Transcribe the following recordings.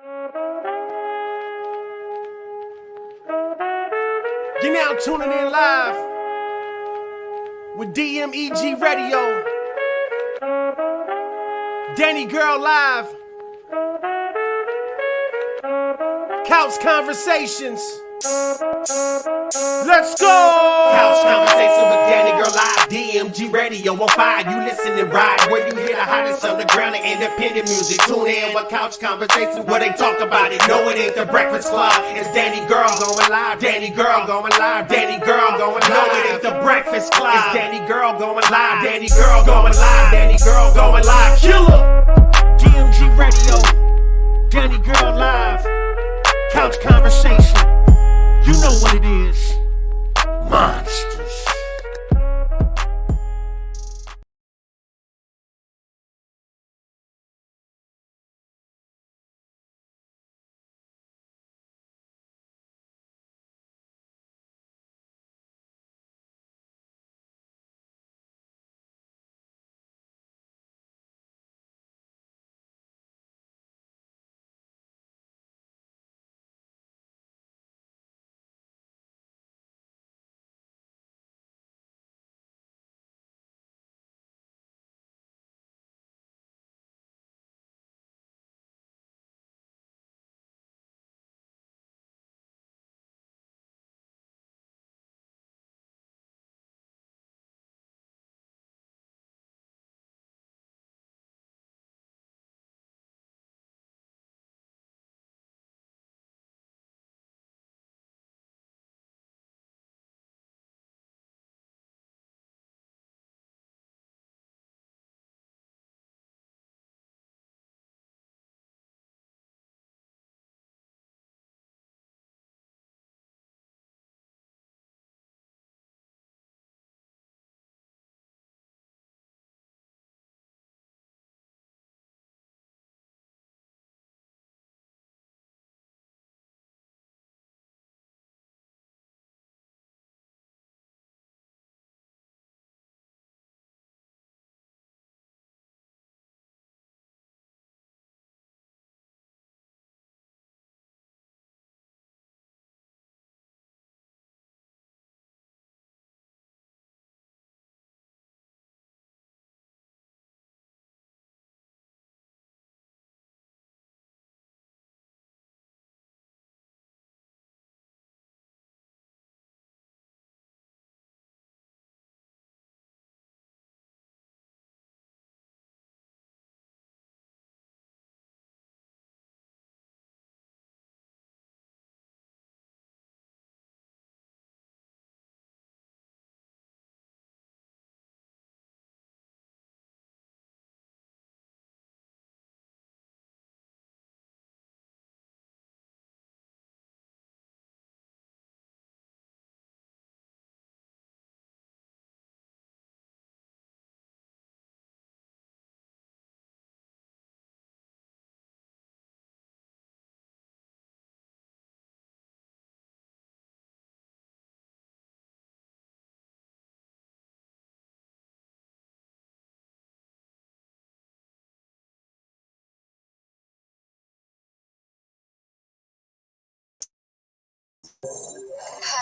You're now tuning in live with DMEG Radio. Danni Gyrl live. Couch Conversations. Let's go! Couch Conversation with Danni Gyrl live. DMG Radio on fire. You listen and ride where you hear the hottest underground and independent music. Tune in with Couch Conversations where they talk about it. No, it ain't the Breakfast Club. It's Danni Gyrl going live. Danni Gyrl going live. Danni Gyrl going live. No, it ain't the Breakfast Club. It's Danni Gyrl going live. Danni Gyrl going live. Danni Gyrl going live. Killer. DMG Radio. Danni Gyrl live. Couch Conversation. You know what it is. Monsters.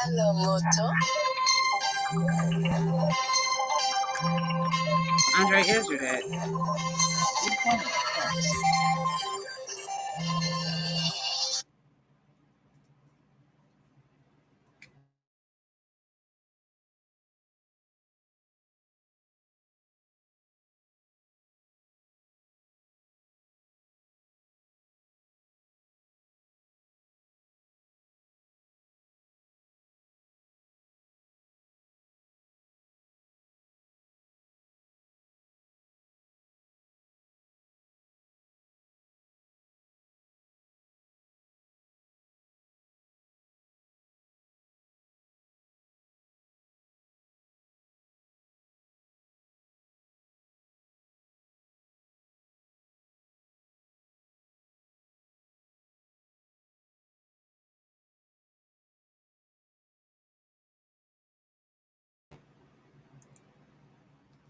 Hello, Moto. Andre answered that.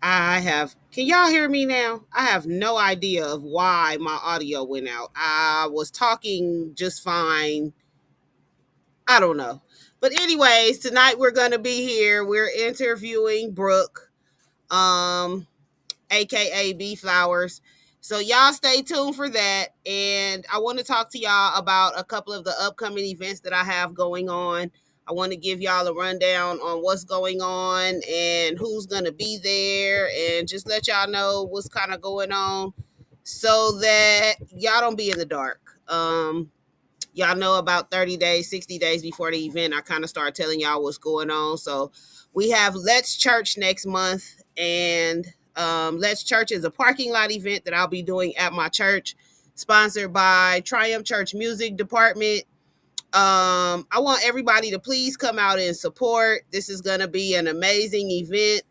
Can y'all hear me now? I have no idea of why my audio went out. I was talking just fine. I don't know. But anyways, tonight we're going to be here. We're interviewing Brooke, um, aka B Flowers. So y'all stay tuned for that. And I want to talk to y'all about a couple of the upcoming events that I have going on. I want to give y'all a rundown on what's going on and who's going to be there and just let y'all know what's kind of going on so that y'all don't be in the dark. Y'all know about 30 days, 60 days before the event, I kind of start telling y'all what's going on. So we have Let's Church next month, and Let's Church is a parking lot event that I'll be doing at my church, sponsored by Triumph Church Music Department. I want everybody to please come out and support. This is going to be an amazing event.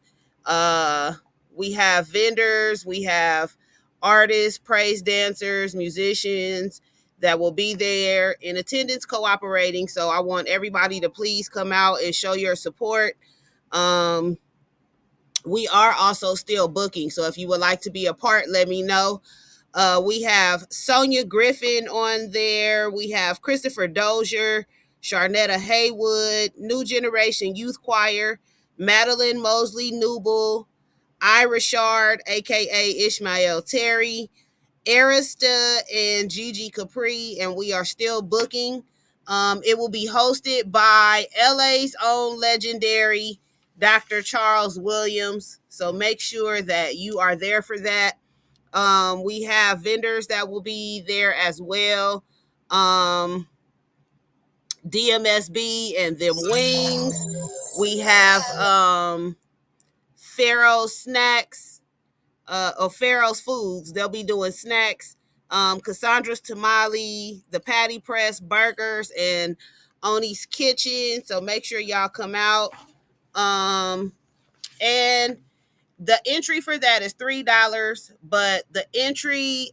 We have vendors, we have artists, praise dancers, musicians that will be there in attendance cooperating. So I want everybody to please come out and show your support. We are also still booking. So if you would like to be a part, let me know. We have Sonia Griffin on there. We have Christopher Dozier, Sharnetta Haywood, New Generation Youth Choir, Madeline Mosley Newble, Ira Shard, aka Ishmael Terry, Arista, and Gigi Capri, and we are still booking. It will be hosted by LA's own legendary Dr. Charles Williams. So make sure that you are there for that. We have vendors that will be there as well. DMSB and them wings. We have Pharaoh's Snacks, or Pharaoh's Foods. They'll be doing snacks. Cassandra's Tamale, the Patty Press Burgers, and Oni's Kitchen. So make sure y'all come out. And the entry for that is $3, but the entry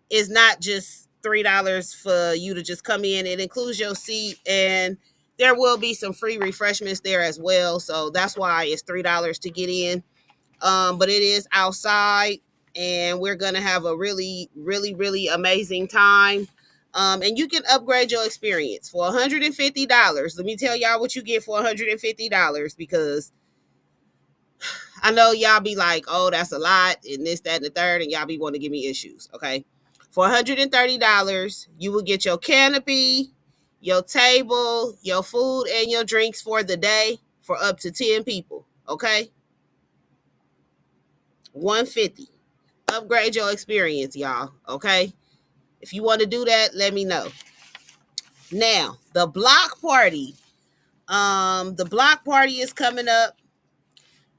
is not just $3 for you to just come in. It includes your seat, and there will be some free refreshments there as well. So that's why it's $3 to get in. But it is outside, and we're gonna have a really, really, really amazing time. And you can upgrade your experience for $150. Let me tell y'all what you get for $150, because I know y'all be like, oh, that's a lot, and this, that, and the third, and y'all be wanting to give me issues. Okay. For $130, you will get your canopy, your table, your food, and your drinks for the day for up to 10 people. Okay. $150. Upgrade your experience, y'all. Okay. If you want to do that, let me know. Now, the block party. The block party is coming up.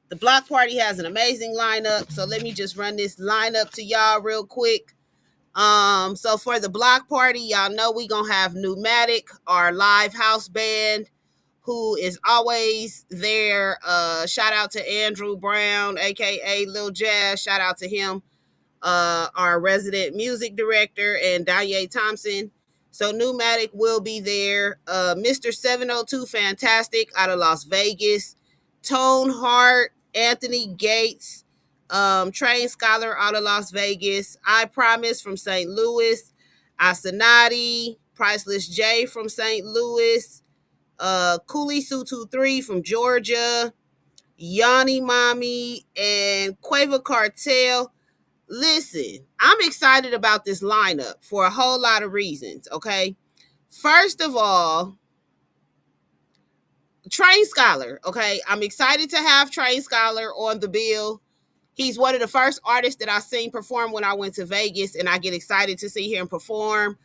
The block party has an amazing lineup. So let me just run this lineup to y'all real quick. So for the block party, y'all know we gonna have Pneumatic, our live house band, who is always there. Shout out to Andrew Brown, aka Lil Jazz. Shout out to him. Our resident music director, and Danye Thompson. So Pneumatic will be there. Mr. 702 Fantastic out of Las Vegas. Tone Hart, Anthony Gates, Train Scholar out of Las Vegas. I Promise from St. Louis. Asanati, Priceless J from St. Louis. Cooley Sue 23 from Georgia. Yanni Mommy and Quavo Cartel. Listen, I'm excited about this lineup for a whole lot of reasons, okay? First of all, Train Scholar, okay? I'm excited to have Train Scholar on the bill. He's one of the first artists that I seen perform when I went to Vegas, and I get excited to see him perform.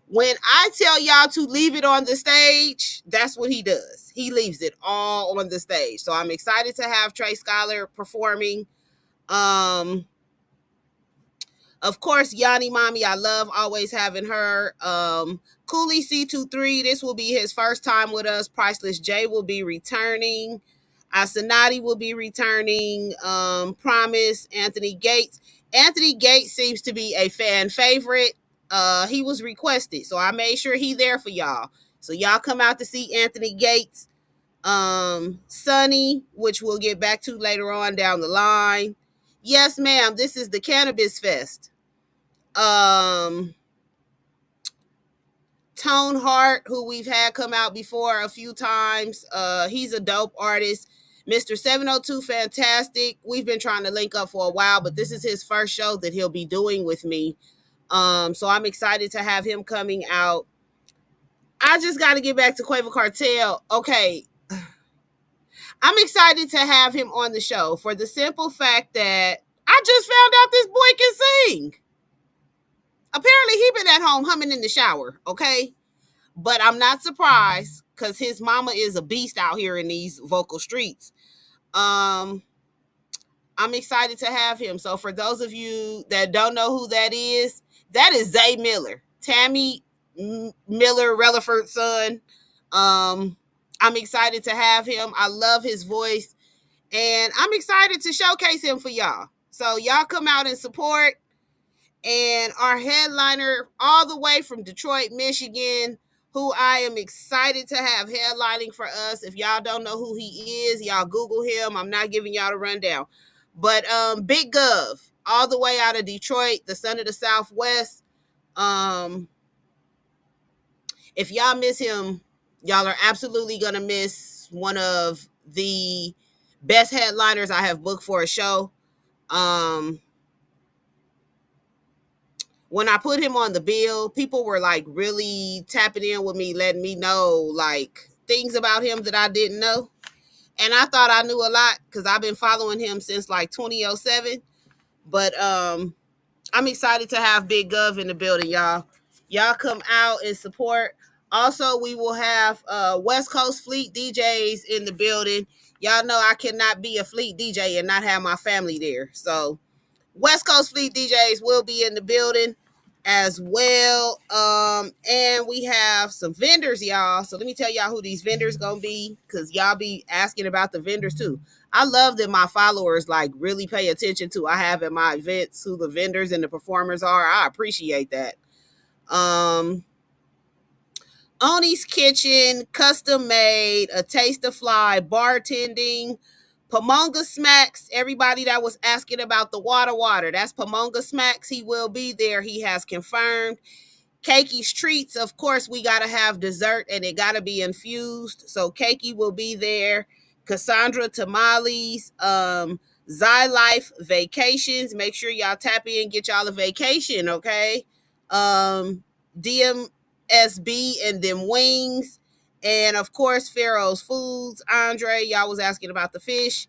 When I tell y'all to leave it on the stage, that's what he does. He leaves it all on the stage. So I'm excited to have Train Scholar performing. Of course, Yanni Mommy, I love always having her. Cooley C23, this will be his first time with us. Priceless J will be returning. Asanati will be returning. Promise, Anthony Gates. Anthony Gates seems to be a fan favorite. He was requested, so I made sure he there for y'all. So y'all come out to see Anthony Gates. Sunny, which we'll get back to later on down the line. Yes, ma'am, this is the Cannabis Fest. Tone Hart, who we've had come out before a few times. He's a dope artist. Mr. 702 Fantastic. We've been trying to link up for a while, but this is his first show that he'll be doing with me. So I'm excited to have him coming out. I just got to get back to Quavo Cartel. Okay. I'm excited to have him on the show for the simple fact that I just found out this boy can sing. Apparently, he been at home humming in the shower, okay? But I'm not surprised because his mama is a beast out here in these vocal streets. I'm excited to have him. So for those of you that don't know who that is Zay Miller, Tammy Miller Relaford's son. I'm excited to have him. I love his voice, and I'm excited to showcase him for y'all. So y'all come out and support. And our headliner all the way from Detroit, Michigan, who I am excited to have headlining for us. If y'all don't know who he is, y'all Google him. I'm not giving y'all the rundown. But Big Gov, all the way out of Detroit, the son of the Southwest. If y'all miss him, y'all are absolutely going to miss one of the best headliners I have booked for a show. When I put him on the bill, people were like really tapping in with me, letting me know like things about him that I didn't know. And I thought I knew a lot because I've been following him since like 2007. But I'm excited to have Big Gov in the building, y'all. Y'all come out and support. Also, we will have West Coast Fleet DJs in the building. Y'all know I cannot be a Fleet DJ and not have my family there. So West Coast Fleet DJs will be in the building as well. And we have some vendors, y'all. So let me tell y'all who these vendors gonna be, because y'all be asking about the vendors too. I love that my followers like really pay attention to I have at my events who the vendors and the performers are. I appreciate that. Oni's Kitchen, Custom Made, A Taste of Fly, Bartending, Pamonga Smacks. Everybody that was asking about the water, that's Pamonga Smacks. He will be there. He has confirmed. Keki's Treats, of course, we got to have dessert and it got to be infused. So Keki will be there. Cassandra Tamales, Zy Life Vacations. Make sure y'all tap in, get y'all a vacation, okay? DMSB and them wings. And of course, Pharaoh's Foods. Andre, y'all was asking about the fish.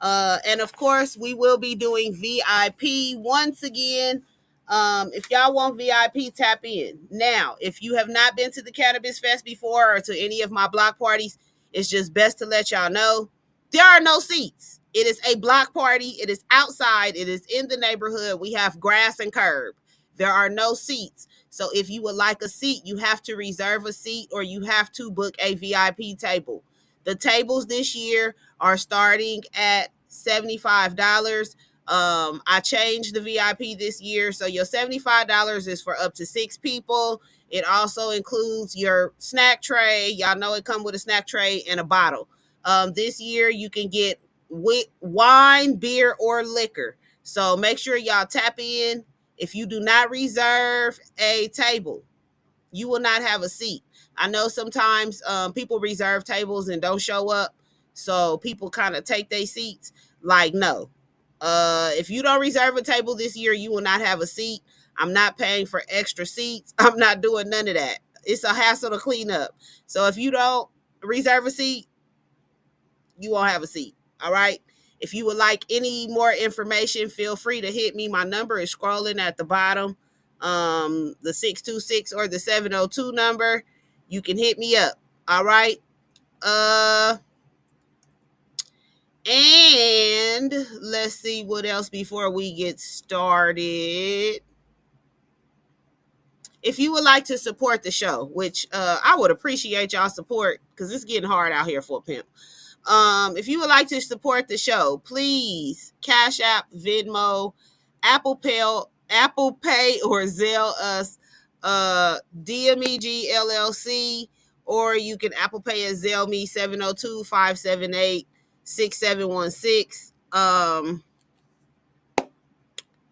And of course, we will be doing VIP once again. If y'all want VIP, tap in. Now, if you have not been to the Cannabis Fest before or to any of my block parties, it's just best to let y'all know there are no seats. It is a block party. It is outside. It is in the neighborhood. We have grass and curb. There are no seats. So if you would like a seat, you have to reserve a seat or you have to book a VIP table. The tables this year are starting at $75. I changed the VIP this year. So your $75 is for up to 6 people. It also includes your snack tray. Y'all know it comes with a snack tray and a bottle. This year you can get wine, beer, or liquor. So make sure y'all tap in. If you do not reserve a table, you will not have a seat. I know sometimes people reserve tables and don't show up. So people kind of take their seats. Like, no. If you don't reserve a table this year, you will not have a seat. I'm not paying for extra seats. I'm not doing none of that. It's a hassle to clean up. So if you don't reserve a seat, you won't have a seat. All right. If you would like any more information, feel free to hit me. My number is scrolling at the bottom. The 626 or the 702 number. You can hit me up. All right. And let's see what else before we get started. If you would like to support the show, which I would appreciate y'all support because it's getting hard out here for a pimp. If you would like to support the show, please Cash App, Venmo, Apple Pay, or Zelle us, DMEG LLC, or you can Apple Pay at Zelle me 702-578-6716.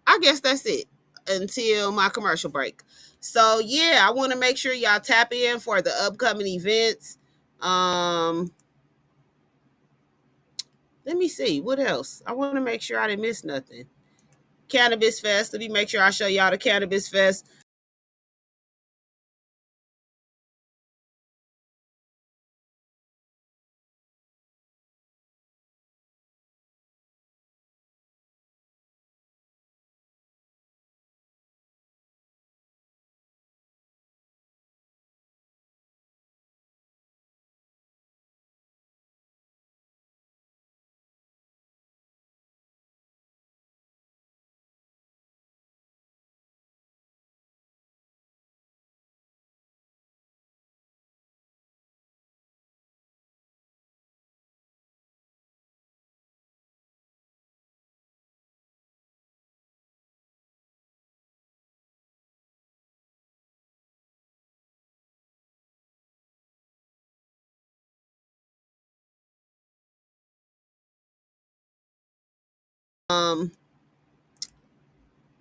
I guess that's it until my commercial break. So yeah, I want to make sure y'all tap in for the upcoming events. Let me see what else. I want to make sure I didn't miss nothing. Cannabis Fest. Let me make sure I show y'all the Cannabis Fest.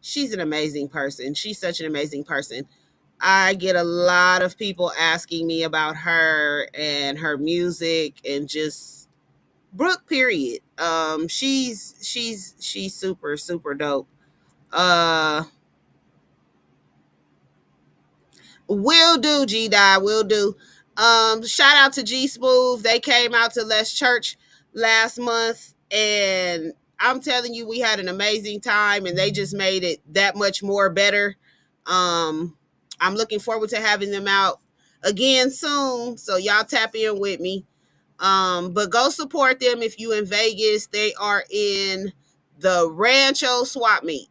She's an amazing person. She's such an amazing person. I get a lot of people asking me about her and her music and just Brooke period. She's super super dope. Uh Will do, G Die, will do. Shout out to G Smooth. They came out to Les Church last month, and I'm telling you, we had an amazing time, and they just made it that much more better. I'm looking forward to having them out again soon. So y'all tap in with me. But go support them if you in Vegas. They are in the Rancho Swap Meet.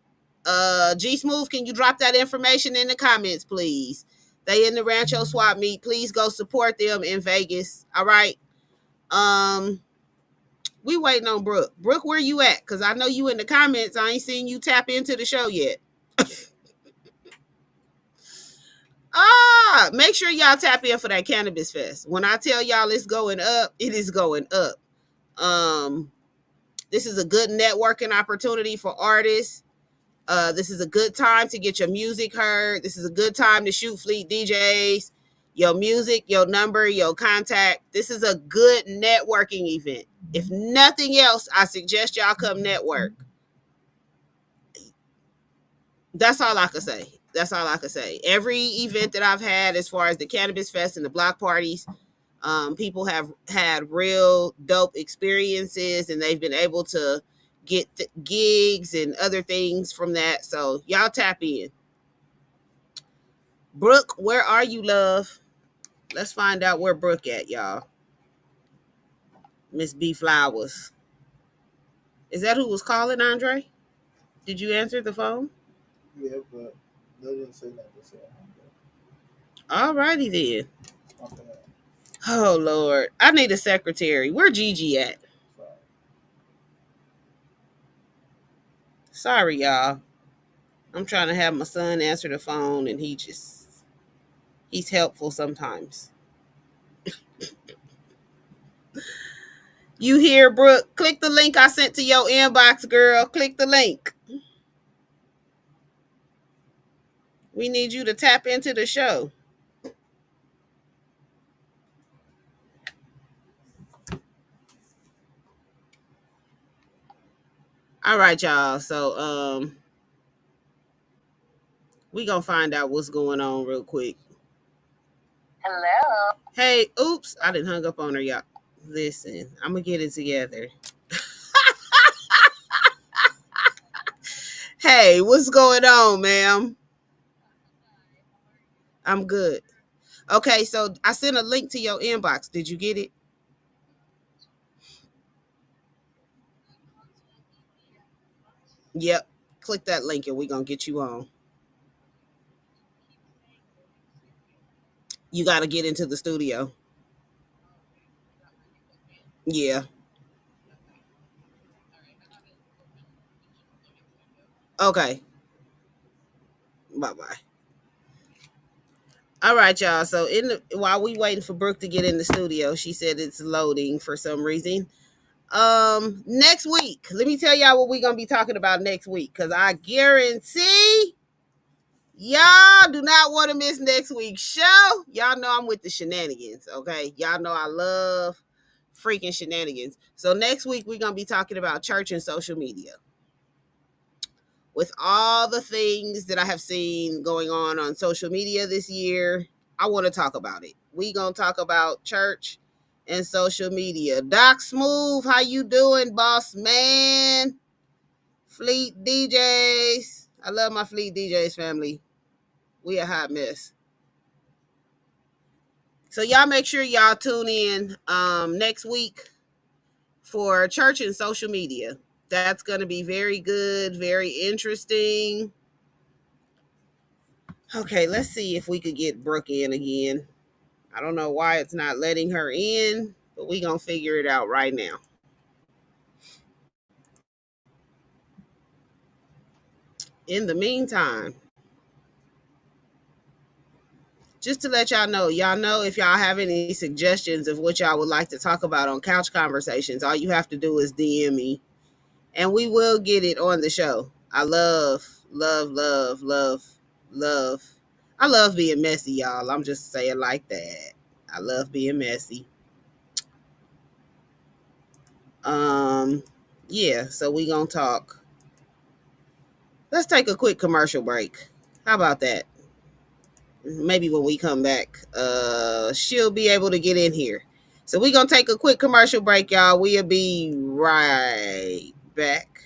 G Smooth, can you drop that information in the comments, please? They in the Rancho Swap Meet. Please go support them in Vegas. All right. Um, we waiting on Brooke. Brooke, where you at? Cause I know you in the comments. I ain't seen you tap into the show yet. Make sure y'all tap in for that Cannabis Fest. When I tell y'all it's going up, it is going up. This is a good networking opportunity for artists. This is a good time to get your music heard. This is a good time to shoot fleet DJs, your music, your number, your contact. This is a good networking event. If nothing else, I suggest y'all come network. That's all I can say. That's all I can say. Every event that I've had, as far as the Cannabis Fest and the block parties, people have had real dope experiences, and they've been able to get gigs and other things from that. So y'all tap in. Brooke, where are you, love? Let's find out where Brooke at, y'all. Miss B Flowers. Is that who was calling, Andre? Did you answer the phone? Yeah, but they didn't say nothing. So All righty then. Oh, Lord. I need a secretary. Where Gigi at? Sorry, y'all. I'm trying to have my son answer the phone, and he's helpful sometimes. You hear, Brooke? Click the link I sent to your inbox, girl. Click the link. We need you to tap into the show. All right, y'all. So we gonna find out what's going on real quick. Hello. Hey, oops, I didn't hung up on her, y'all. Listen, I'm gonna get it together. Hey, what's going on, ma'am? I'm good. Okay, so I sent a link to your inbox. Did you get it? Yep. Click that link and we're gonna get you on. You gotta get into the studio. Yeah. Okay. Bye bye. All right, y'all. So while we waiting for Brooke to get in the studio, she said it's loading for some reason. Next week, let me tell y'all what we're gonna be talking about next week, because I guarantee y'all do not want to miss next week's show. Y'all know I'm with the shenanigans, okay? Y'all know I love freaking shenanigans. So next week we're gonna be talking about church and social media. With all the things that I have seen going on social media this year, I want to talk about it. We gonna talk about church and social media. Doc Smooth, how you doing, boss man? Fleet DJs, I love my Fleet DJs family. We a hot mess. So y'all make sure y'all tune in next week for church and social media. That's going to be very good, very interesting. Okay, let's see if we could get Brooke in again. I don't know why it's not letting her in, but we going to figure it out right now. In the meantime, just to let y'all know if y'all have any suggestions of what y'all would like to talk about on Couch Conversations, all you have to do is DM me and we will get it on the show. I love. I love being messy, y'all. I'm just saying like that. I love being messy. Yeah, so we gonna talk. Let's take a quick commercial break. How about that? Maybe when we come back, she'll be able to get in here. So we gonna take a quick commercial break, y'all. We'll be right back.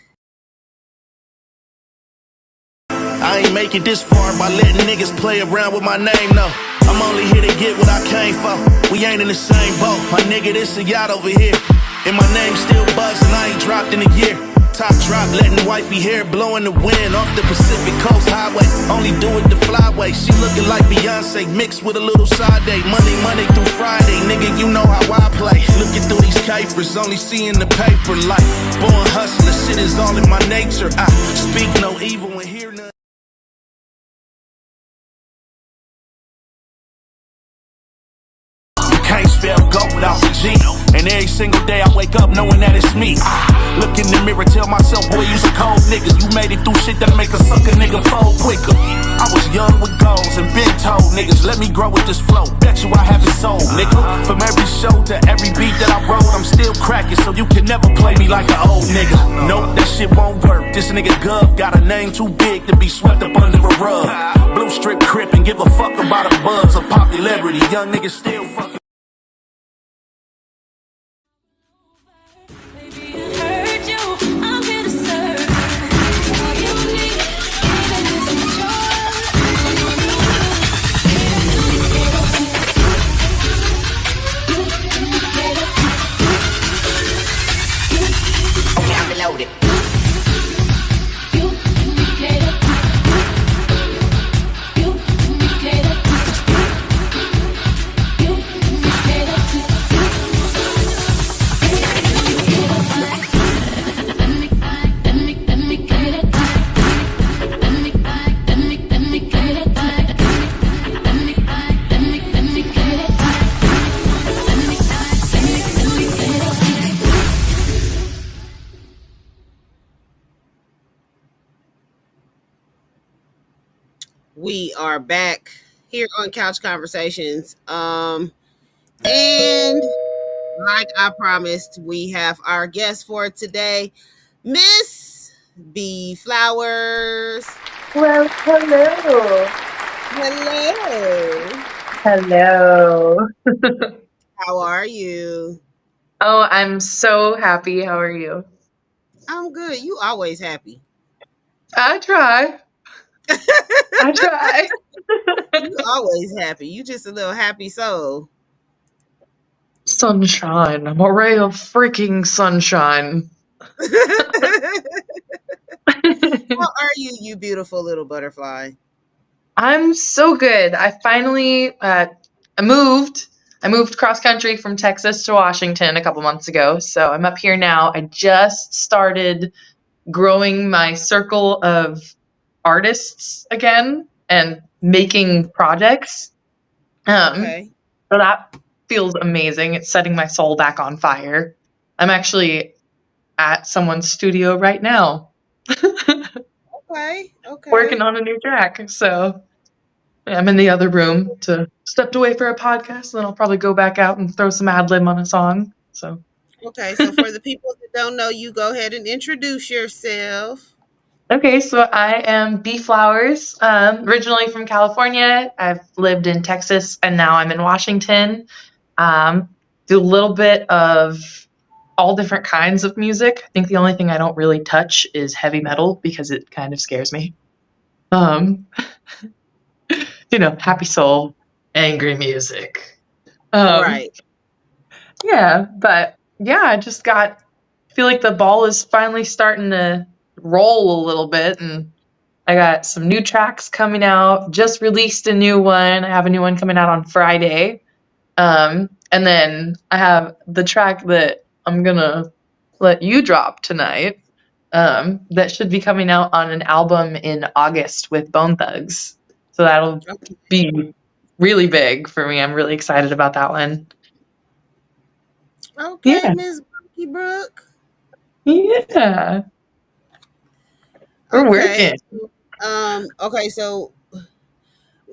I ain't make it this far by letting niggas play around with my name, no. I'm only here to get what I came for. We ain't in the same boat. My nigga, this a yacht over here. And my name still buzzing, I ain't dropped in a year. Top drop, letting wifey hair blowing the wind off the Pacific Coast Highway. Only do it the flyway. She looking like Beyonce mixed with a little Sade. Monday through Friday, nigga, you know how I play. Looking through these capers, only seeing the paper like born hustler. Shit is all in my nature. I speak no evil and hear none. Can't spell go without the G. And every single day I wake up knowing that it's me. Look in the mirror, tell myself, boy, you's a cold nigga. You made it through shit that'll make a sucker nigga fold quicker. I was young with goals and been told niggas, let me grow with this flow. Bet you I have it sold, nigga. From every show to every beat that I wrote, I'm still cracking, so you can never play me like an old nigga. Nope, that shit won't work. This nigga Gov got a name too big to be swept up under a rug. Blue strip crip and give a fuck about a buzz of popularity. Young niggas still fucking. We are back here on Couch Conversations. And like I promised, we have our guest for today, Miss B Flowers. Well, hello. Hello. Hello. How are you? Oh, I'm so happy. How are you? I'm good. You always happy. I try. I try. You always happy. You just a little happy soul. Sunshine. I'm a ray of freaking sunshine. How are you, you beautiful little butterfly? I'm so good. I finally I moved cross country from Texas to Washington a couple months ago. So I'm up here now. I just started growing my circle of artists again and making projects. Okay. So that feels amazing. It's setting my soul back on fire. I'm actually at someone's studio right now Okay. Okay. working on a new track. So I'm in the other room to stepped away for a podcast, and then I'll probably go back out and throw some ad lib on a song. So Okay. So for the people that don't know you, go ahead and introduce yourself. okay, so I am B Flowers, originally from California. I've lived in Texas and now I'm in Washington. Do a little bit of all different kinds of music. I think the only thing I don't really touch is heavy metal because it kind of scares me. Um, happy soul, angry music. Right. Yeah, but yeah, I feel like the ball is finally starting to roll a little bit, and I got some new tracks coming out. Just released a new one. I have a new one coming out on Friday. And then I have the track that I'm gonna let you drop tonight. That should be coming out on an album in August with Bone Thugs. So that'll Okay. be really big for me. I'm really excited about that one. Okay, Yeah. Miss Brookie Brooke. Yeah. We're Okay. working. Okay, so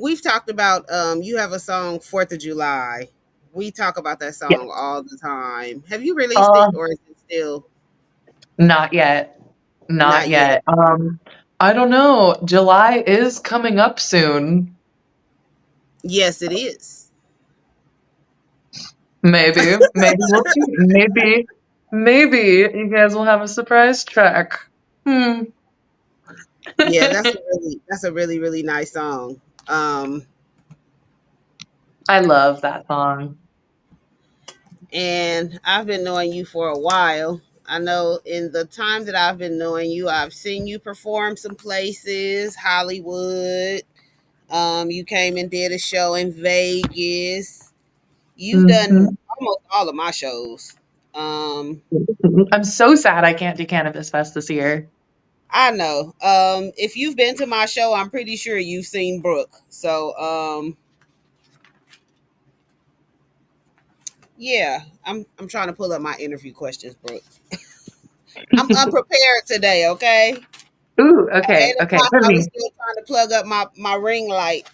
we've talked about you have a song 4th of July. We talk about that Yeah. song all the time. Have you released it or is it still Not yet. Not not yet? yet. I don't know. July is coming up soon. Yes, it is. Maybe. Maybe we'll see. Maybe you guys will have a surprise track. Yeah, that's a really, really nice song. I love that song. And I've been knowing you for a while. I know in the time that I've been knowing you, I've seen you perform some places, Hollywood. You came and did a show in Vegas. You've done Mhm. almost all of my shows. Um, I'm so sad I can't do Cannabis Fest this year. I know. If you've been to my show, I'm pretty sure you've seen Brooke. So, yeah, I'm trying to pull up my interview questions, Brooke. I'm unprepared today. Okay, Ooh, at okay, 8 o'clock, for I was me. still trying to plug up my ring light.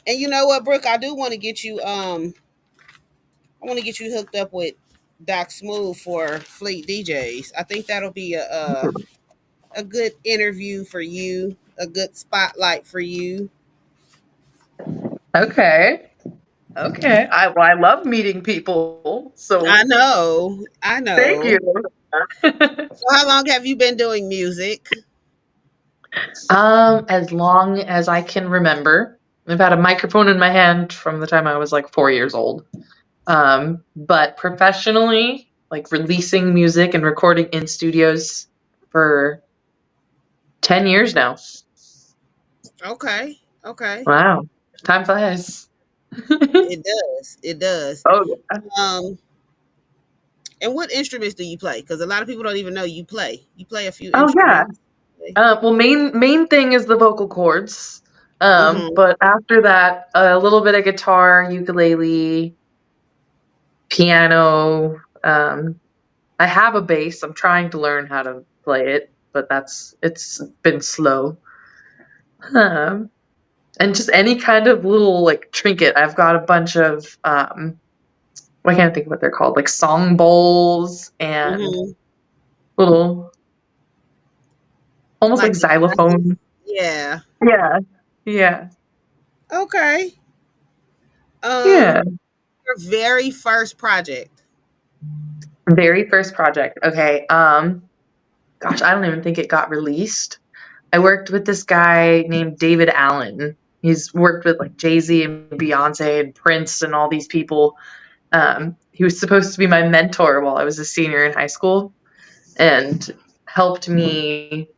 And you know what, Brooke? I do want to get you. I want to get you hooked up with Doc Smooth for Fleet DJs. I think that'll be a good interview for you, a good spotlight for you. Okay. Okay. I love meeting people. So I thank you. know. So how long have you been doing music? As long as I can remember. I've had a microphone in my hand from the time I was like 4 years old. But professionally, like releasing music and recording in studios for 10 years now. Okay. Okay. Wow. Time flies. It does. It does. Oh, yeah. And what instruments do you play? Because a lot of people don't even know you play. You play a few Oh, yeah. instruments. Well, main thing is the vocal cords. Mm-hmm. But after that, a little bit of guitar, ukulele, piano. I have a bass. I'm trying to learn how to play it, but it's been slow. Um, and just any kind of little like trinket. I've got a bunch of I can't think of what they're called, like song bowls and Mm-hmm. little almost like Like xylophone. yeah. Yeah. Yeah. Okay. Yeah. Your very first project. Very first project. Okay. Gosh, I don't even think it got released. I worked with this guy named David Allen. He's worked with like Jay-Z and Beyonce and Prince and all these people. He was supposed to be my mentor while I was a senior in high school and helped me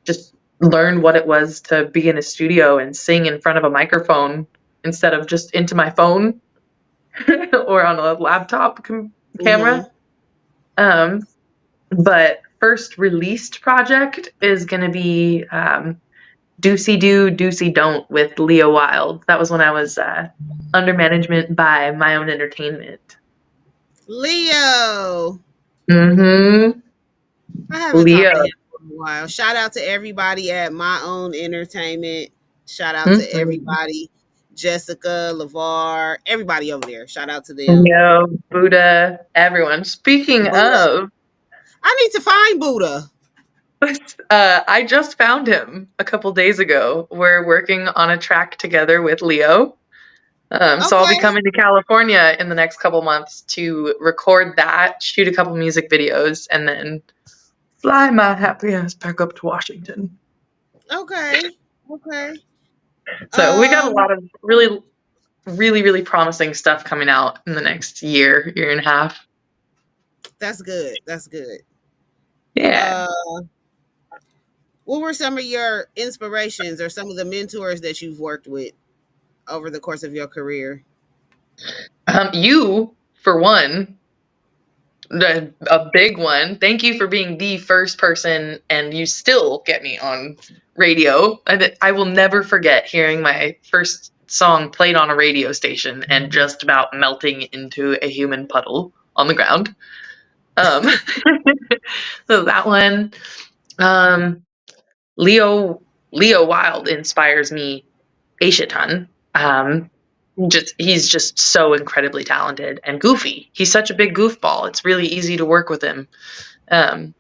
just learn what it was to be in a studio and sing in front of a microphone instead of just into my phone or on a laptop camera. But first released project is going to be Doocy Do, Doocy Don't with Leo Wild. That was when I was under management by My Own Entertainment. Leo. Mm-hmm. I haven't Leo. talked to him for a while. Shout out to everybody at My Own Entertainment. Shout out to Mm-hmm. everybody. Jessica, LeVar, everybody over there. Shout out to them. Leo, Buddha, everyone. Speaking Buddha. of, I need to find Buddha. I just found him a couple days ago. We're working on a track together with Leo. So I'll be Okay. coming to California in the next couple months to record that, shoot a couple music videos, and then fly my happy ass back up to Washington. Okay. Okay. So we got a lot of really, really, really promising stuff coming out in the next year and a half. That's good. That's good. Yeah. What were some of your inspirations or some of the mentors that you've worked with over the course of your career? You, for one, a big one. Thank you for being the first person, and you still get me on radio. I will never forget hearing my first song played on a radio station and just about melting into a human puddle on the ground. So that one. Leo Wild inspires me a shit ton. He's just so incredibly talented and goofy. He's such a big goofball. It's really easy to work with him. And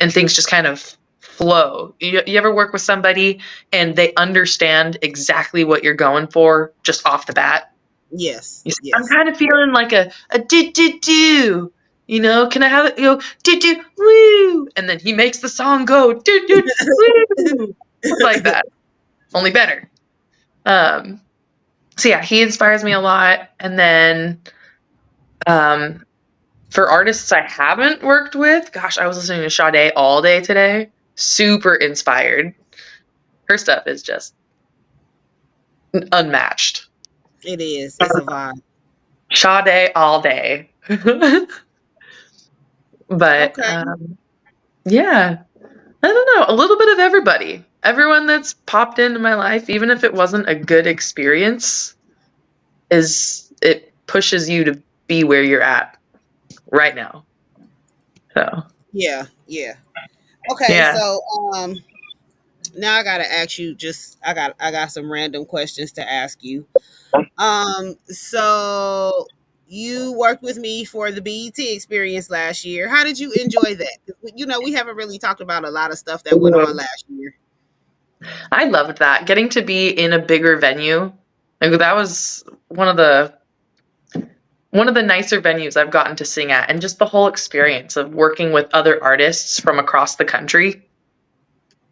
things just kind of flow. You ever work with somebody and they understand exactly what you're going for just off the bat? Yes. You say, Yes. I'm kind of feeling like a do. You know, can I have it? You go, do, woo. And then he makes the song go, do, woo. It's like that. Only better. So yeah, he inspires me a lot. And then for artists I haven't worked with, gosh, I was listening to Sade all day today. Super inspired. Her stuff is just unmatched. It is. It's a vibe. Sade all day. But Okay. yeah, I don't know, a little bit of everybody. Everyone that's popped into my life, even if it wasn't a good experience, it pushes you to be where you're at right now. So Yeah. Okay, yeah. so now I gotta ask you I got some random questions to ask you. So you worked with me for the BET experience last year. How did you enjoy that? You know, we haven't really talked about a lot of stuff that went on last year. I loved that. Getting to be in a bigger venue. Like that was one of the nicer venues I've gotten to sing at, and just the whole experience of working with other artists from across the country.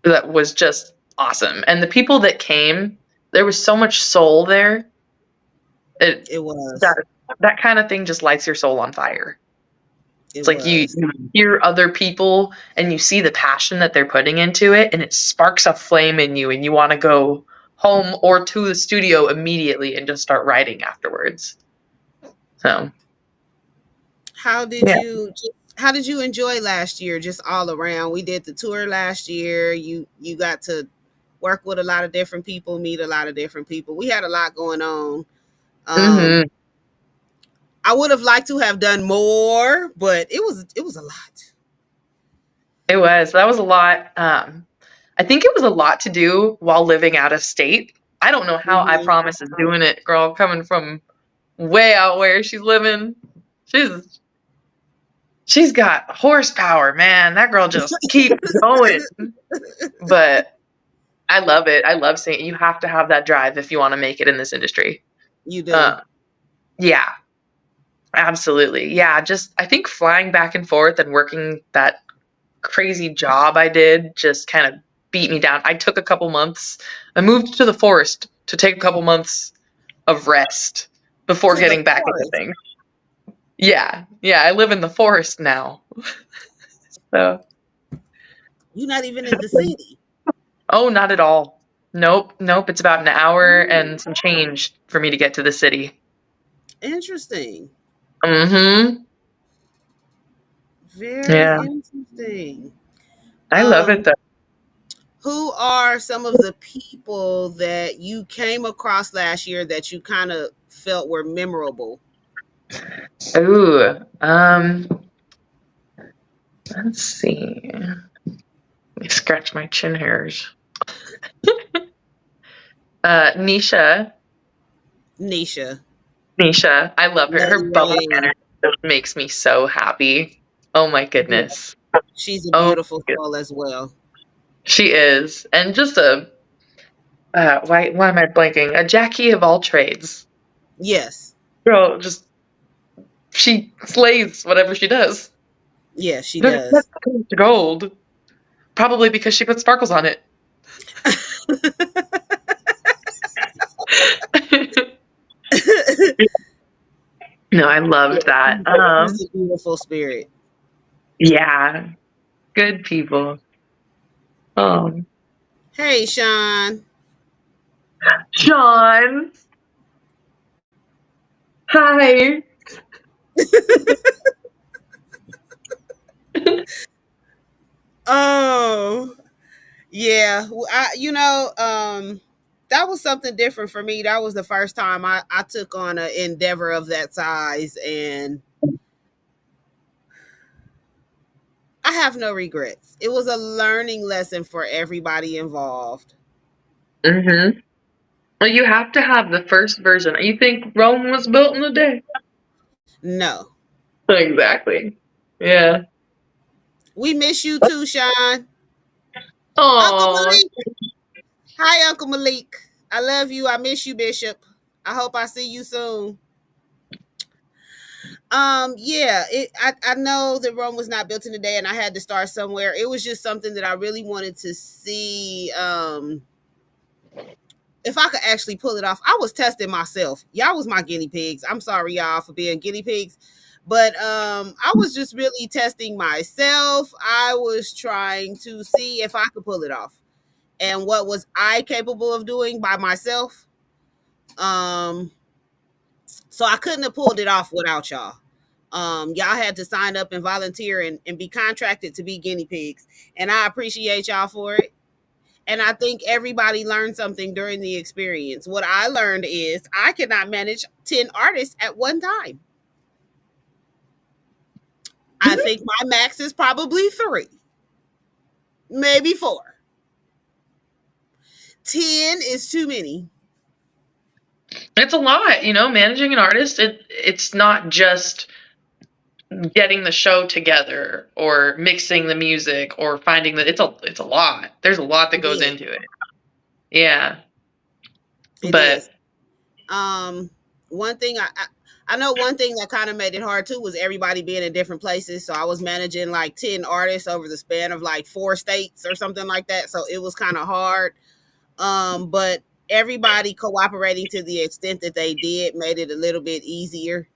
That was just awesome. And the people that came, there was so much soul there. It was. That kind of thing just lights your soul on fire. It's like you was. hear other people and you see the passion that they're putting into it, and it sparks a flame in you, and you want to go home or to the studio immediately and just start writing afterwards. So How did you enjoy last year just all around? We did the tour last year. You got to work with a lot of different people, meet a lot of different people. We had a lot going on. I would have liked to have done more, but it was a lot. It was. That was a lot. I think it was a lot to do while living out of state. I don't know how I Promise is doing it, girl, coming from way out where she's living. She's got horsepower, man. That girl just keeps going. But I love it. I love seeing it. You have to have that drive if you want to make it in this industry. You do. Yeah. Absolutely. Yeah, just I think flying back and forth and working that crazy job I did just kind of beat me down. I took a couple months. I moved to the forest to take a couple months of rest before getting back into things. Yeah. I live in the forest now. So You're not even in the city. Oh, not at all. Nope. It's about an hour and some change for me to get to the city. Interesting. Mm-hmm. Very interesting. I love it though. who are some of the people that you came across last year that you kind of felt were memorable? Ooh, let's see. Let me scratch my chin hairs. Nisha. Nisha. I love her. Her Lady bubbly Rain. energy just makes me so happy. Oh my goodness. She's a Oh, beautiful soul as well. she is. And just why am I blanking? A Jackie of all trades. Yes. Girl, just, she slays whatever she does. Yeah, she Her does. turns to gold. Probably because she put sparkles on it. No, I loved that. She's a beautiful spirit. Yeah, good people. Hey, Sean. Sean. Hi. Oh, yeah. That was something different for me. That was the first time I took on an endeavor of that size, and I have no regrets. It was a learning lesson for everybody involved. Mm-hmm. Well, you have to have the first version. You think Rome was built in a day? No. Exactly. Yeah. We miss you too, Sean. Uncle Oh. Malik. Hi, Uncle Malik. I love you. I miss you, Bishop. I hope I see you soon. Yeah, I know that Rome was not built in a day and I had to start somewhere. It was just something that I really wanted to see if I could actually pull it off. I was testing myself. Y'all was my guinea pigs. I'm sorry, y'all, for being guinea pigs. But I was just really testing myself. I was trying to see if I could pull it off. And what was I capable of doing by myself? So I couldn't have pulled it off without y'all. Y'all had to sign up and volunteer and be contracted to be guinea pigs. And I appreciate y'all for it. And I think everybody learned something during the experience. What I learned is I cannot manage 10 artists at one time. I think my max is probably 3, maybe 4. 10 is too many. It's a lot, managing an artist. It's not just getting the show together or mixing the music or finding it's a lot. There's a lot that goes into it. Yeah. It is. One thing I know one thing that kind of made it hard too was everybody being in different places. So I was managing like 10 artists over the span of like 4 states or something like that. So it was kind of hard. But everybody cooperating to the extent that they did made it a little bit easier.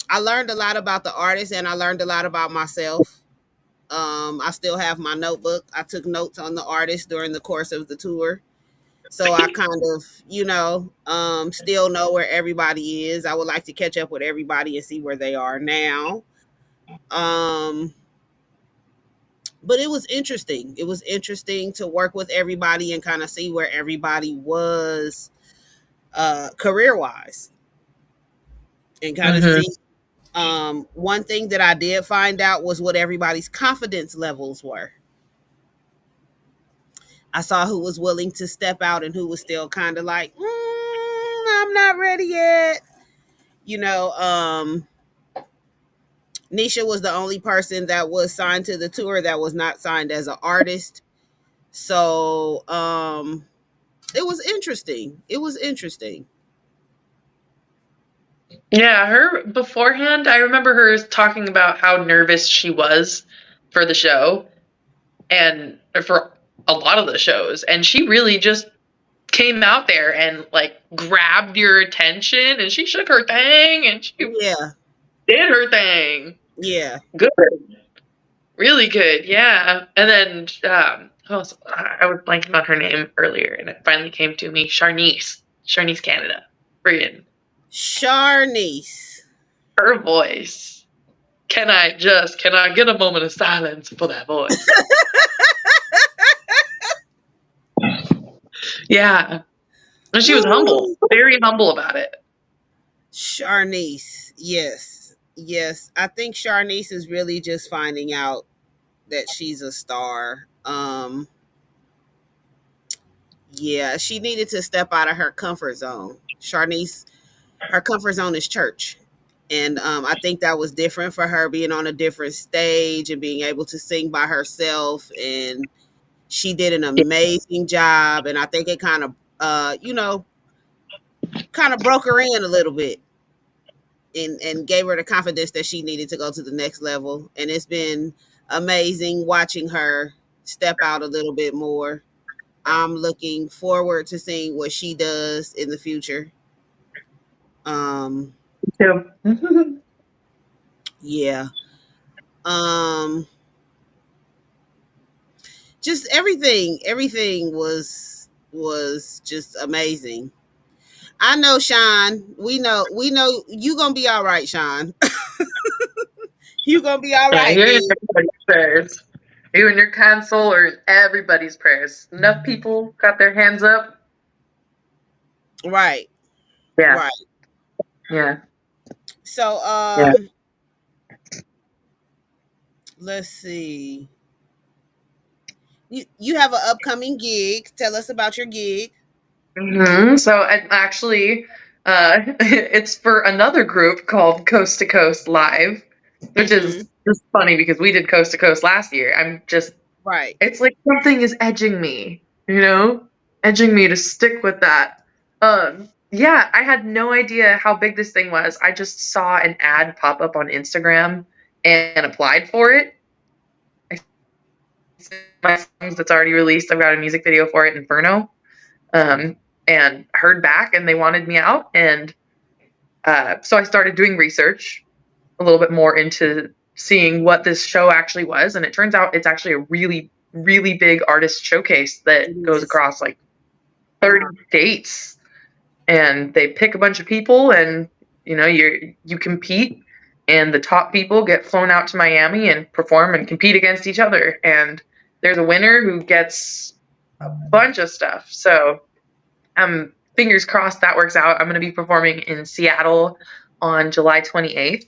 I learned a lot about the artist and I learned a lot about myself. I still have my notebook. I took notes on the artist during the course of the tour. So I kind of, still know where everybody is. I would like to catch up with everybody and see where they are now. But it was interesting. It was interesting to work with everybody and kind of see where everybody was career-wise. And kind of see. One thing that I did find out was what everybody's confidence levels were. I saw who was willing to step out and who was still kind of like, I'm not ready yet. Nisha was the only person that was signed to the tour that was not signed as an artist. So it was interesting. Yeah, her beforehand, I remember her talking about how nervous she was for the show and for a lot of the shows. And she really just came out there and like grabbed your attention and she shook her thing and she did her thing. Yeah. Good. Really good. Yeah. And then I was blanking on her name earlier and it finally came to me. Charnice Canada. Friggin'. Charnice. Her voice. Can I get a moment of silence for that voice? Yeah. And she was humble, very humble about it. Sharnice, yes, yes. I think Sharnice is really just finding out that she's a star. Yeah, she needed to step out of her comfort zone. Sharnice, her comfort zone is church. And I think that was different for her, being on a different stage and being able to sing by herself. And she did an amazing job. And I think it kind of, kind of broke her in a little bit and gave her the confidence that she needed to go to the next level. And it's been amazing watching her step out a little bit more. I'm looking forward to seeing what she does in the future. Um, Too. yeah. Um, just everything was just amazing. I know, Sean. We know you gonna be all right, Sean. You gonna be all Yeah, right, you're in man. everybody's prayers. You and your console are in everybody's prayers. Enough people got their hands up. Right, Yeah, right. yeah, So, yeah. let's see. You have an upcoming gig. Tell us about your gig. So I actually, it's for another group called Coast to Coast Live, which Hmm. is just funny because we did Coast to Coast last year. Right. It's like something is edging me, edging me to stick with that. Yeah, I had no idea how big this thing was. I just saw an ad pop up on Instagram and applied for it. I my songs that's already released. I've got a music video for it, Inferno. Um, and heard back, and they wanted me out, and so I started doing research a little bit more into seeing what this show actually was, and it turns out it's actually a really, really big artist showcase It that goes is. across like 30 states, and they pick a bunch of people, and you compete, and the top people get flown out to Miami and perform and compete against each other, and there's a winner who gets a bunch of stuff. So fingers crossed that works out. I'm going to be performing in Seattle on July 28th.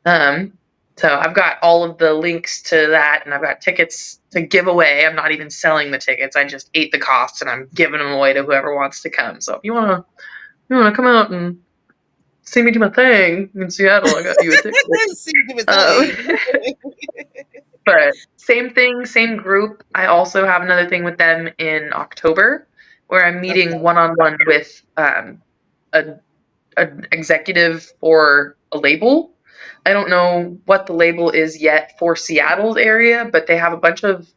Um, so I've got all of the links to that, and I've got tickets to give away. I'm not even selling the tickets. I just ate the costs, and I'm giving them away to whoever wants to come. So if you wanna come out and see me do my thing in Seattle, I got you a ticket. See the thing. But same thing, same group. I also have another thing with them in October where I'm meeting Okay. one-on-one with a an executive for a label. I don't know what the label is yet for Seattle's area, but they have a bunch of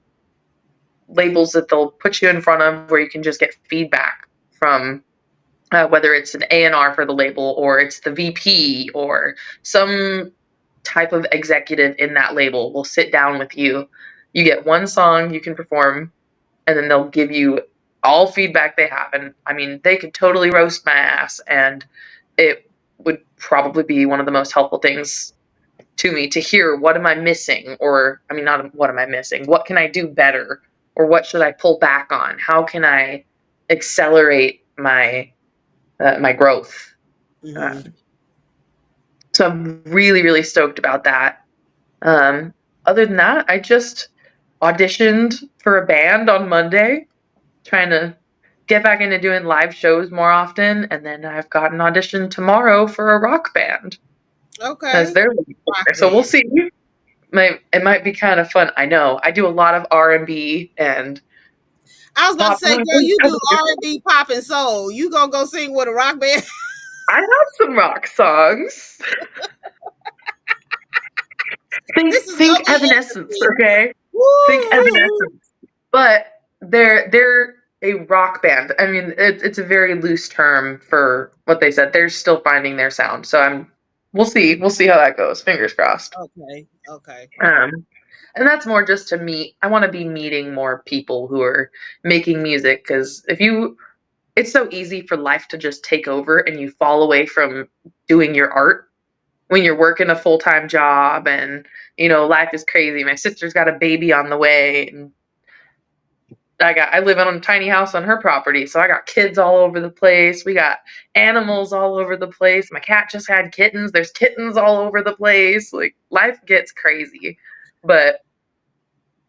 labels that they'll put you in front of where you can just get feedback from whether it's an A&R for the label or it's the VP or some type of executive in that label will sit down with you. You get one song you can perform, and then they'll give you all feedback they have. And I mean, they could totally roast my ass, and it would probably be one of the most helpful things to me to hear what am I missing, or I mean, not what am I missing, what can I do better, or what should I pull back on? How can I accelerate my growth? Hmm. So I'm really, really stoked about that. Other than that, I just auditioned for a band on Monday, trying to get back into doing live shows more often, and then I've got an audition tomorrow for a rock band as Okay. their lead Rock singer. So we'll band. see. It might be kind of fun. I know I do a lot of R&B and I was about to pop. say, girl, you do R&B, pop, and soul. You gonna go sing with a rock band? I have some rock songs. This is Think gonna be Evanescence, interesting. okay? Think Woo! Evanescence. But they're a rock band. I mean, it's a very loose term for what they said. They're still finding their sound. So we'll see how that goes. Fingers crossed. Okay. Okay. And that's more just to meet. I want to be meeting more people who are making music, because it's so easy for life to just take over and you fall away from doing your art when you're working a full-time job, and life is crazy. My sister's got a baby on the way, and I live in a tiny house on her property, so I got kids all over the place. We got animals all over the place. My cat just had kittens. There's kittens all over the place. Like life gets crazy. But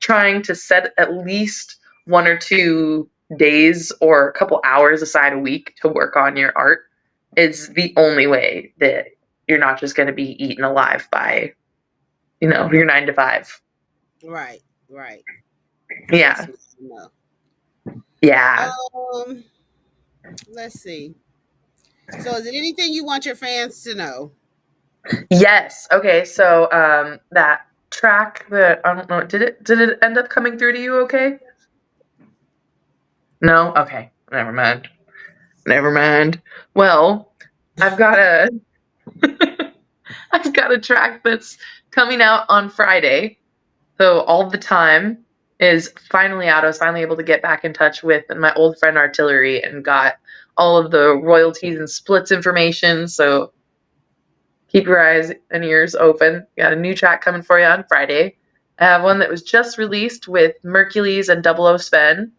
trying to set at least 1 or 2 days or a couple hours aside a week to work on your art is the only way that you're not just going to be eaten alive by, your 9 to 5. Right. Right. Yeah. No. Yeah. Let's see. So, is it anything you want your fans to know? Yes. Okay. So, that track that I don't know, did it end up coming through to you? Okay. No. Okay. Never mind. Never mind. Well, I've got a I've got a track that's coming out on Friday. So All the Time is finally out. I was finally able to get back in touch with my old friend Artillery and got all of the royalties and splits information. So keep your eyes and ears open. Got a new track coming for you on Friday. I have one that was just released with Mercules and Double O Sven.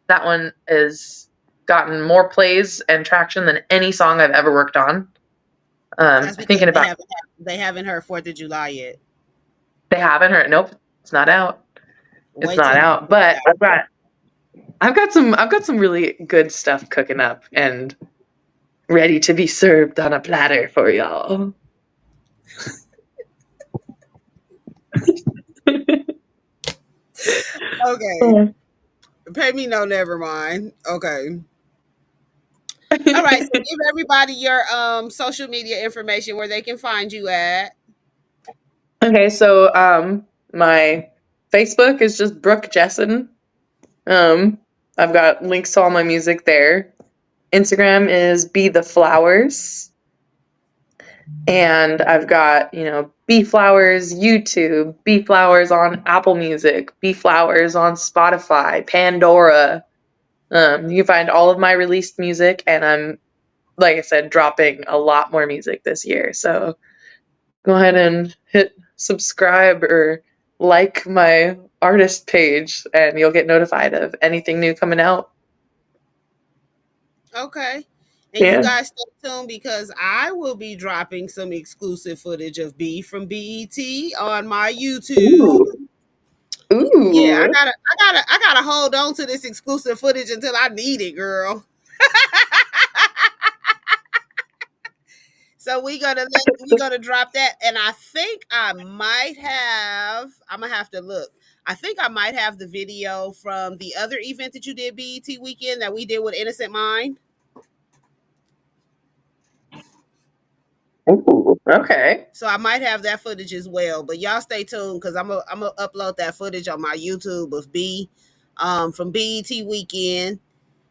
That one has gotten more plays and traction than any song I've ever worked on. That's because Thinking about they haven't heard 4th of July yet. they haven't heard. Nope, it's not out. It's Wait not till out. But I've got some really good stuff cooking up and ready to be served on a platter for y'all. Okay. Pay me no, never mind. Okay. All right. So give everybody your social media information where they can find you at. Okay, so my Facebook is just Brooke Jessen. I've got links to all my music there. Instagram is Be the Flowers. And I've got, Bee Flowers YouTube, Bee Flowers on Apple Music, Bee Flowers on Spotify, Pandora. You can find all of my released music, and I'm, like I said, dropping a lot more music this year. So go ahead and hit subscribe or like my artist page, and you'll get notified of anything new coming out. Okay. And you guys stay tuned because I will be dropping some exclusive footage of B from BET on my YouTube. Ooh. Yeah, I gotta hold on to this exclusive footage until I need it, girl. So we gonna drop that, and I think I'm gonna have to look. I think I might have the video from the other event that you did, BET weekend, that we did with Innocent Mind. Ooh, okay. So I might have that footage as well. But y'all stay tuned because I'm gonna upload that footage on my YouTube of B from BET weekend.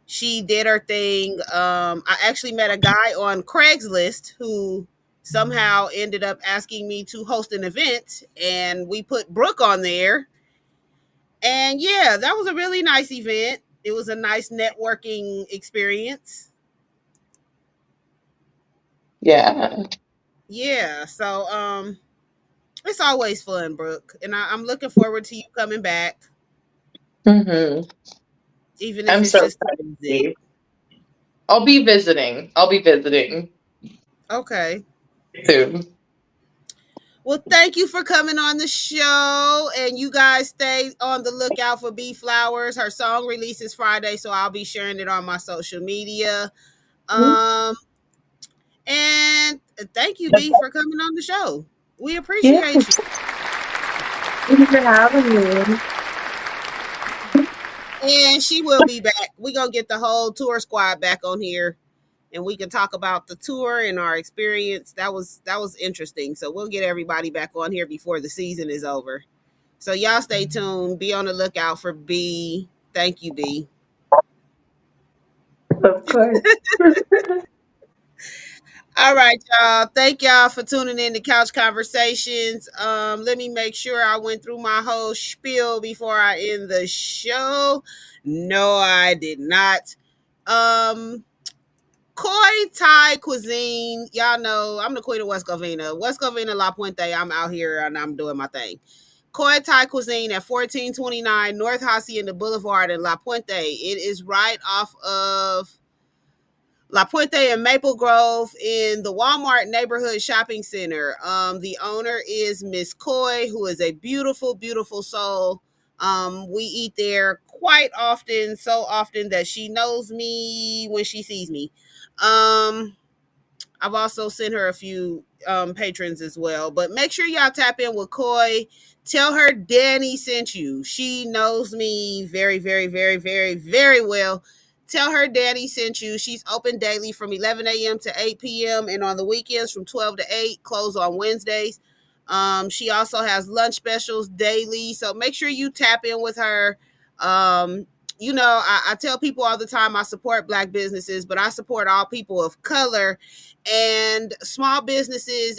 She did her thing. I actually met a guy on Craigslist who somehow ended up asking me to host an event, and we put Brooke on there. And yeah, that was a really nice event. It was a nice networking experience. Yeah. Yeah, so it's always fun, Brooke, and I'm looking forward to you coming back. Mm-hmm. Even if I'm it's so just a excited. visit. I'll be visiting. Okay. Soon. Well, thank you for coming on the show, and you guys stay on the lookout for B Flowers. Her song releases Friday, so I'll be sharing it on my social media. And thank you, B, for coming on the show. We appreciate you. Thank you for having me. And she will be back. We're gonna get the whole tour squad back on here, and we can talk about the tour and our experience. That was interesting. So we'll get everybody back on here before the season is over. So y'all stay tuned. Be on the lookout for B. Thank you, B. Of course. All right, y'all. Thank y'all for tuning in to Couch Conversations. Let me make sure I went through my whole spiel before I end the show. No, I did not. Koi Thai cuisine. Y'all know I'm the queen of West Covina. West Covina, La Puente. I'm out here and I'm doing my thing. Koi Thai Cuisine at 1429 North Hacienda Boulevard in La Puente. It is right off of La Puente and Maple Grove in the Walmart Neighborhood Shopping Center. The owner is Miss Koi, who is a beautiful, beautiful soul. We eat there quite often, so often that she knows me when she sees me. I've also sent her a few patrons as well. But make sure y'all tap in with Koi. Tell her Danny sent you. She knows me very, very, very, very, very well. Tell her Danny sent you. She's open daily from 11 a.m. to 8 p.m. and on the weekends from 12 to 8, close on Wednesdays. She also has lunch specials daily. So make sure you tap in with her. You know, I tell people all the time I support Black businesses, but I support all people of color and small businesses.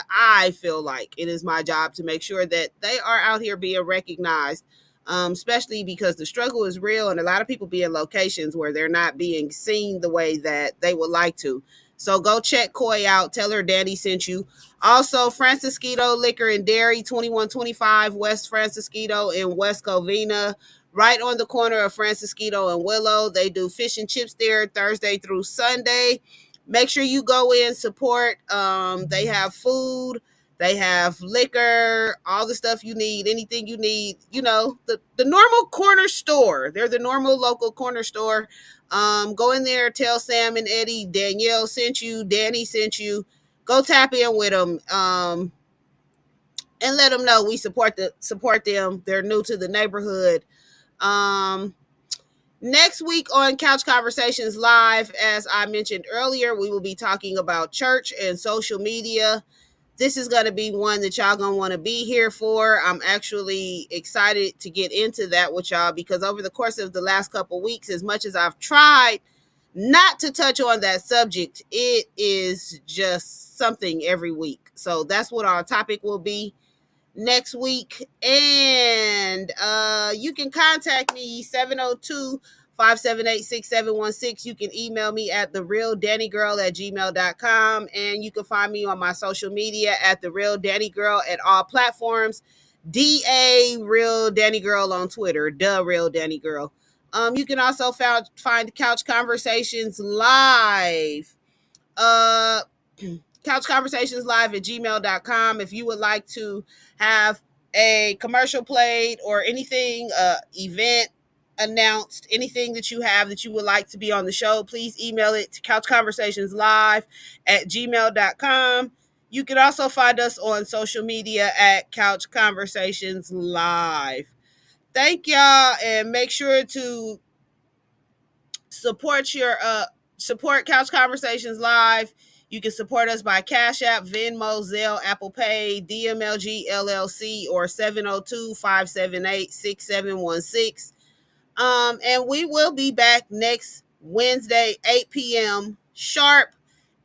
I feel like it is my job to make sure that they are out here being recognized, especially because the struggle is real and a lot of people be in locations where they're not being seen the way that they would like to. So go check Koi out. Tell her Danny sent you. Also, Francisquito Liquor and Dairy, 2125 West Francisquito in West Covina, right on the corner of Francisquito and Willow. They do fish and chips there Thursday through Sunday. Make sure you go in, support. They have food, they have liquor, all the stuff you need, anything you need, you know, the normal corner store. They're the normal local corner store. Go in there, tell Sam and Eddie Danielle sent you, Danny sent you. Go tap in with them. And let them know we support them. They're new to the neighborhood. Next week on Couch Conversations Live, as I mentioned earlier, we will be talking about church and social media. This is going to be one that y'all going to want to be here for. I'm actually excited to get into that with y'all because over the course of the last couple weeks, as much as I've tried not to touch on that subject, it is just something every week. So that's what our topic will be next week. And you can contact me 702-578-6716. You can email me at therealdannigirl@gmail.com, and you can find me on my social media at therealdannigirl at all platforms. DA Real Danny Girl on Twitter, The Real Danny Girl. You can also find Couch Conversations Live. couchconversationslive@gmail.com. If you would like to have a commercial played or anything, event announced, anything that you have that you would like to be on the show, please email it to couchconversationslive@gmail.com. You can also find us on social media at Couch Conversations Live. Thank y'all, and make sure to support Couch Conversations Live. You can support us by Cash App, Venmo, Zelle, Apple Pay, DMLG LLC, or 702-578-6716. And we will be back next Wednesday, 8 p.m. sharp.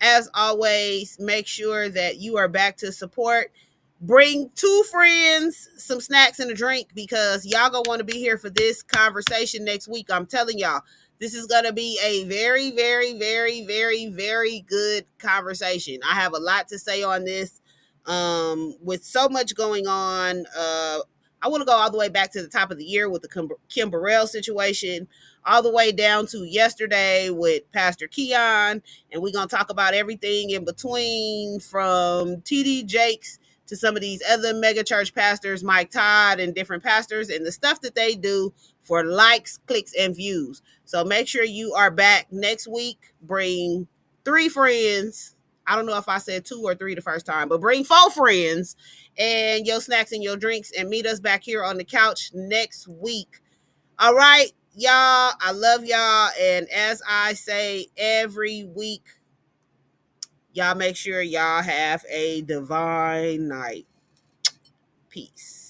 As always, make sure that you are back to support. Bring 2 friends, some snacks and a drink, because y'all gonna want to be here for this conversation next week. I'm telling y'all, this is going to be a very, very, very, very, very good conversation. I have a lot to say on this. With so much going on, I want to go all the way back to the top of the year with the Kim Burrell situation, all the way down to yesterday with Pastor Keon, and we're going to talk about everything in between, from TD Jakes to some of these other mega church pastors, Mike Todd and different pastors, and the stuff that they do for likes, clicks, and views. So make sure you are back next week. Bring 3 friends. I don't know if I said 2 or 3 the first time, but bring 4 friends and your snacks and your drinks, and meet us back here on the couch next week. All right, y'all. I love y'all. And as I say every week, y'all make sure y'all have a divine night. Peace.